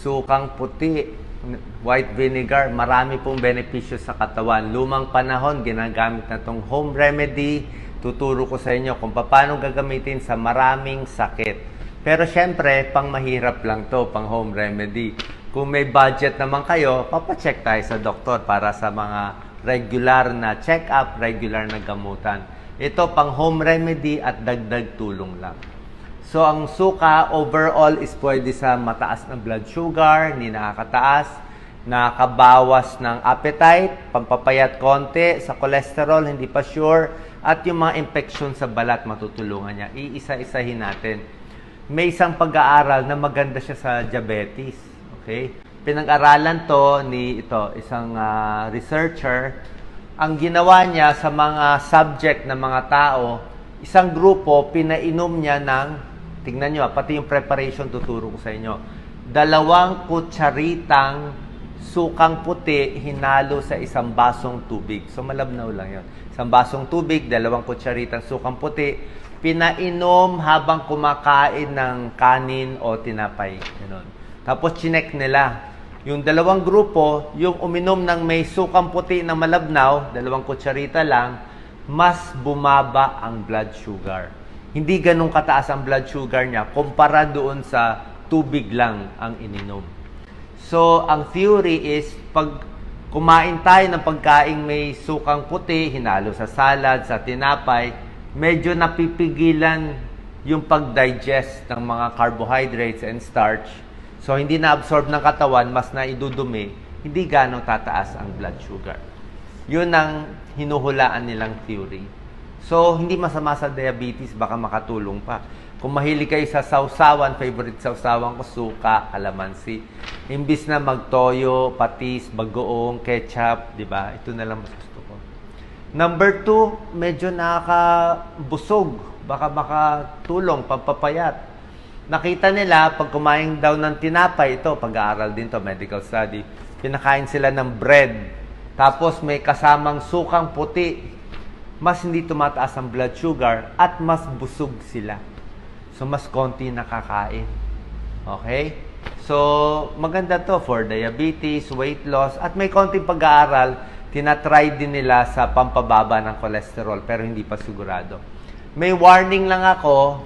Sukang puti, white vinegar, marami pong benepisyo sa katawan. Lumang panahon, ginagamit na itong home remedy. Tuturo ko sa inyo kung paano gagamitin sa maraming sakit. Pero syempre, pang mahirap lang to, pang home remedy. Kung may budget naman kayo, papacheck tayo sa doktor para sa mga regular na check-up, regular na gamutan. Ito pang home remedy at dagdag tulong lang. So, ang suka overall is pwede sa mataas na blood sugar, hindi nakakataas, nakakabawas ng appetite, pampapayat konti, sa cholesterol, hindi pa sure, at yung mga infection sa balat, matutulungan niya. Iisa-isahin natin. May isang pag-aaral na maganda siya sa diabetes. Okay? Pinag-aralan to ni isang researcher. Ang ginawa niya sa mga subject na mga tao, isang grupo, pinainom niya ng, tingnan nyo, pati yung preparation tuturo ko sa inyo, 2 kutsaritang sukang puti hinalo sa isang basong tubig. So, malabnaw lang yun. Isang basong tubig, 2 kutsaritang sukang puti, pinainom habang kumakain ng kanin o tinapay. Ganun. Tapos, chinek nila. Yung 2 grupo, yung uminom ng may sukang puti na malabnaw, 2 kutsarita lang, mas bumaba ang blood sugar. Hindi ganun kataas ang blood sugar niya kumpara doon sa tubig lang ang ininom. So, ang theory is, pag kumain tayo ng pagkaing may sukang puti, hinalo sa salad, sa tinapay, medyo napipigilan yung pag-digest ng mga carbohydrates and starch. So, hindi na-absorb ng katawan, mas naidudumi, hindi ganong tataas ang blood sugar. Yun ang hinuhulaan nilang theory. So, hindi masama sa diabetes, baka makatulong pa. Kung mahilig kayo sa sausawan, favorite sausawan ko, suka, kalamansi. Imbis na magtoyo, patis, bagoong, ketchup, di ba? Ito na lang mas gusto ko. Number 2, medyo nakakabusog. Baka makatulong, pampapayat. Nakita nila, pag kumain daw ng tinapay, ito, pag-aaral din to, medical study, pinakain sila ng bread. Tapos may kasamang sukang puti. Mas hindi tumataas ang blood sugar at mas busog sila. So, mas konti nakakain. Okay? So, maganda to for diabetes, weight loss, at may konting pag-aaral, tinatry din nila sa pampababa ng cholesterol, pero hindi pa sigurado. May warning lang ako.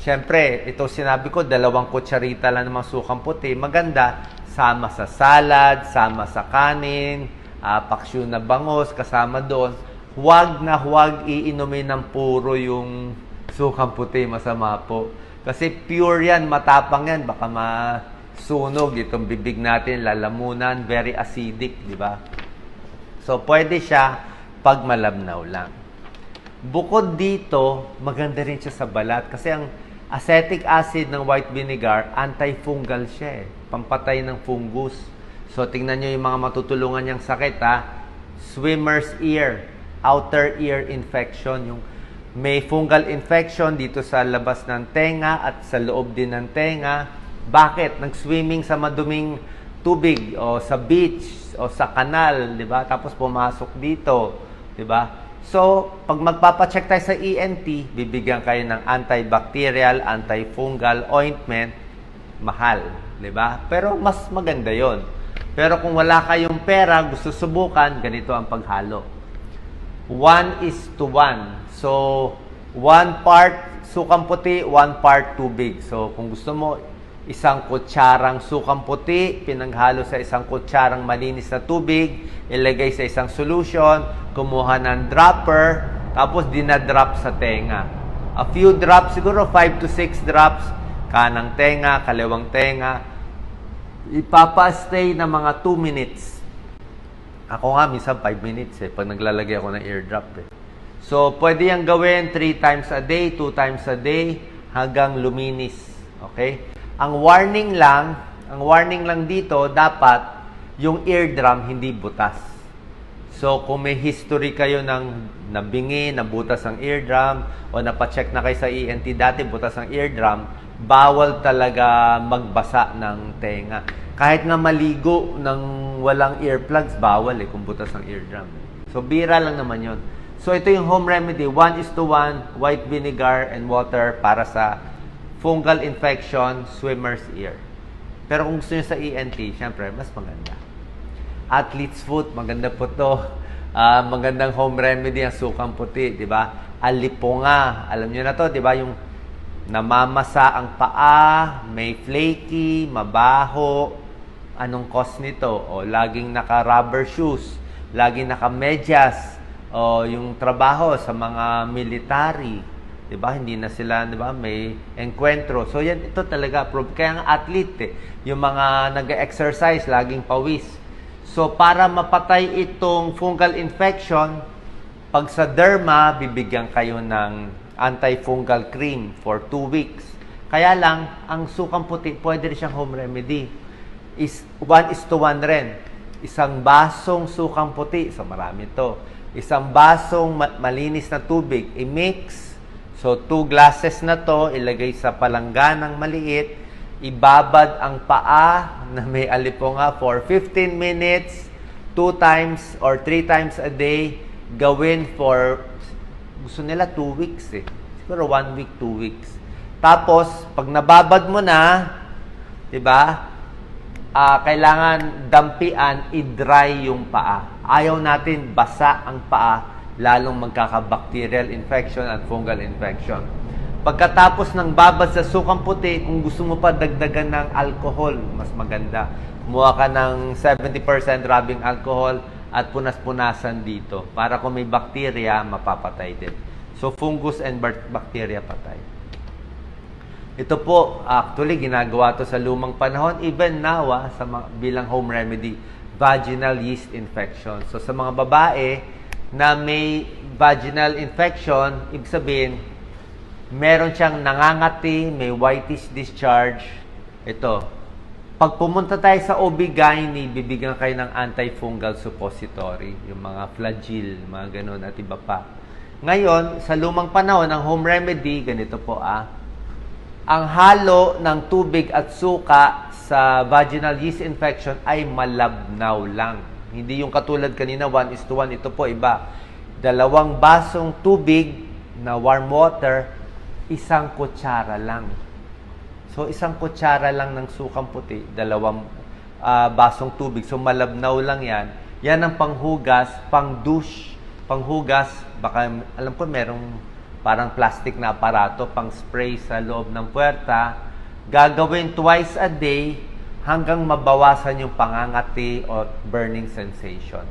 Siyempre, ito sinabi ko, 2 kutsarita lang ng mga sukang puti. Maganda, sama sa salad, sama sa kanin, paksyo na bangos, kasama doon. Huwag na huwag iinumin ng puro yung sukang puti, masama po. Kasi pure yan, matapang yan, baka masunog itong bibig natin, lalamunan, very acidic, di ba? So, pwede siya pag malabnaw lang. Bukod dito, maganda rin siya sa balat kasi ang acetic acid ng white vinegar, antifungal siya eh. Pampatay ng fungus. So, tingnan nyo yung mga matutulungan niyang sakit ha. Swimmer's ear, outer ear infection, yung may fungal infection dito sa labas ng tenga at sa loob din ng tenga. Bakit? Nag-swimming sa maduming tubig o sa beach o sa kanal, di ba? Tapos pumasok dito, di ba? So, pag magpapacheck tayo sa ENT, bibigyan kayo ng antibacterial, antifungal ointment, mahal, di ba? Pero mas maganda yon. Pero kung wala kayong pera, gusto subukan, ganito ang paghalo. 1:1. So, 1 part sukang puti, 1 part tubig. So, kung gusto mo, 1 kutsarang sukang puti, pinaghalo sa 1 kutsarang malinis na tubig, ilagay sa isang solution, kumuha ng dropper, tapos dinadrop sa tenga. A few drops, siguro 5 to 6 drops, kanang tenga, kaliwang tenga. Ipapa-stay na mga 2 minutes. Ako nga, minsan 5 minutes pag naglalagay ako ng eardrop So, pwede yung gawin 3 times a day, 2 times a day, hanggang luminis. Okay? Ang warning lang dito, dapat yung eardrum hindi butas. So, kung may history kayo ng nabingi, nabutas ang eardrum, o napacheck na kayo sa ENT dati, butas ang eardrum, bawal talaga magbasa ng tenga. Kahit nga maligo ng walang earplugs, bawal kung butas ang eardrum. So, bira lang naman yon. So, ito yung home remedy. 1:1, white vinegar and water para sa fungal infection, swimmer's ear. Pero kung gusto nyo sa ENT, syempre, mas maganda. Athlete's foot, maganda po to. Magandang home remedy ang sukang puti, di ba? Aliponga, alam nyo na to, di ba? Yung namamasa ang paa, may flaky, mabaho. Anong cause nito? O laging naka-rubber shoes, laging naka-medyas, o yung trabaho sa mga military, 'di ba? Hindi na sila, 'di ba, may enkwentro. So yan, ito talaga kaya ang athlete, yung mga nag-exercise laging pawis. So para mapatay itong fungal infection, pag sa derma, bibigyan kayo ng antifungal cream for 2 weeks. Kaya lang, ang sukang puti, pwede rin siyang home remedy. 1:1 rin. Isang basong sukang puti, so marami to. Isang basong malinis na tubig, i-mix. So, 2 glasses na to, ilagay sa palangganang maliit. Ibabad ang paa na may aliponga for 15 minutes, 2 times or 3 times a day. Gawin for, gusto nila 2 weeks eh. Siguro 1 week, 2 weeks. Tapos, pag nababad mo na, diba, kailangan dampian, i-dry yung paa. Ayaw natin basa ang paa, lalong magkaka-bacterial infection at fungal infection. Pagkatapos ng babad sa sukang puti, kung gusto mo pa dagdagan ng alcohol, mas maganda. Kumuha ka ng 70% rubbing alcohol at punas-punasan dito para kung may bacteria, mapapatay din. So, fungus and bacteria patay. Ito po, actually, ginagawa to sa lumang panahon, even now, bilang home remedy, vaginal yeast infection. So, sa mga babae na may vaginal infection, ibig sabihin, meron siyang nangangati, may whitish discharge. Ito, pag pumunta tayo sa OB-GYN, bibigyan kayo ng antifungal suppository, yung mga Flagyl, mga ganun, at iba pa. Ngayon, sa lumang panahon, ang home remedy, ganito po, ang halo ng tubig at suka sa vaginal yeast infection ay malabnaw lang. Hindi yung katulad kanina, 1:1. Ito po, iba. 2 basong tubig na warm water, 1 kutsara lang. So, 1 kutsara lang ng sukang puti, 2 basong tubig. So, malabnaw lang yan. Yan ang panghugas, pang-douche, panghugas. Baka, alam ko, merong parang plastic na aparato, pang spray sa loob ng puwerta. Gagawin twice a day hanggang mabawasan yung pangangati o burning sensation.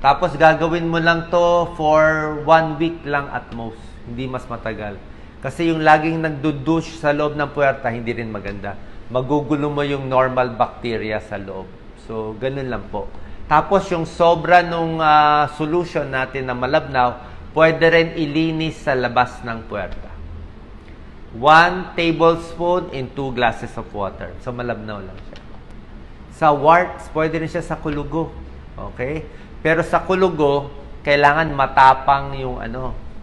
Tapos gagawin mo lang to for 1 week lang at most. Hindi mas matagal. Kasi yung laging nagdudush sa loob ng puwerta, hindi rin maganda. Magugulo mo yung normal bacteria sa loob. So, ganun lang po. Tapos yung sobra nung solution natin na malabnaw, pwede rin ilinis sa labas ng puwerta. 1 tablespoon in 2 glasses of water. So, malabnaw lang siya. Sa warts, pwede rin siya sa kulugo. Okay? Pero sa kulugo, kailangan matapang yung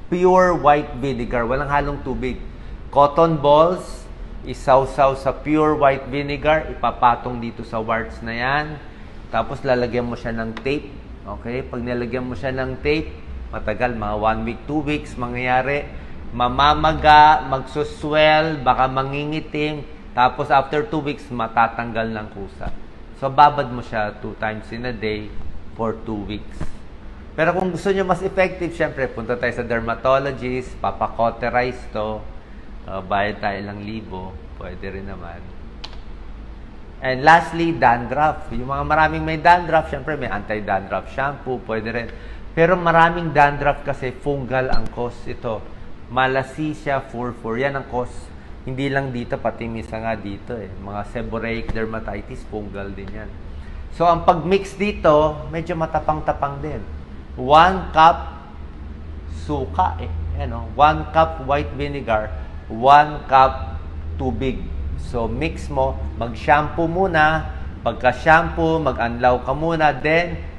pure white vinegar. Walang halong tubig. Cotton balls, isawsaw sa pure white vinegar, ipapatong dito sa warts na yan. Tapos, lalagyan mo siya ng tape. Okay? Pag nilagyan mo siya ng tape, matagal, mga 1 week, 2 weeks, mangyayari, mamamaga, magsuswell, baka mangingitim, tapos after 2 weeks, matatanggal ng kusa. So, babad mo siya 2 times in a day for 2 weeks. Pero kung gusto nyo mas effective, syempre, punta tayo sa dermatologist, papacauterize to, bayad tayo ilang libo, pwede rin naman. And lastly, dandruff. Yung mga maraming may dandruff, syempre, may anti-dandruff shampoo, pwede rin. Pero maraming dandruff kasi fungal ang cause ito. Malassezia furfur. Yan ang cause. Hindi lang dito, pati misa nga dito eh. Mga seborrheic dermatitis, fungal din yan. So, ang pag-mix dito, medyo matapang-tapang din. 1 cup suka eh. 1 cup white vinegar, 1 cup tubig. So, mix mo. Mag-shampoo muna. Pagka-shampoo, mag-anlaw ka muna. Then,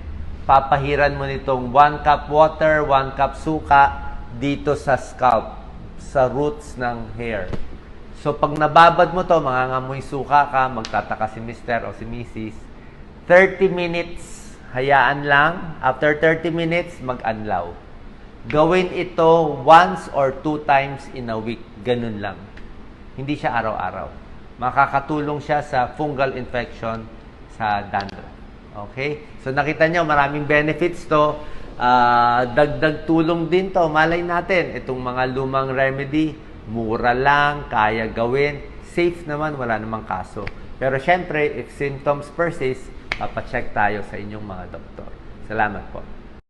papahiran mo nitong 1 cup water, 1 cup suka dito sa scalp, sa roots ng hair. So, pag nababad mo to, mangangamoy suka ka, magtataka si Mr. o si Mrs. 30 minutes, hayaan lang. After 30 minutes, mag-anlaw. Gawin ito once or 2 times in a week. Ganun lang. Hindi siya araw-araw. makakatulong siya sa fungal infection sa dandruff. Okay? So nakita nyo, maraming benefits to. Dagdag tulong din to. Malay natin, itong mga lumang remedy, mura lang, kaya gawin, safe naman, wala namang kaso. Pero syempre, if symptoms persist, papacheck tayo sa inyong mga doktor. Salamat po.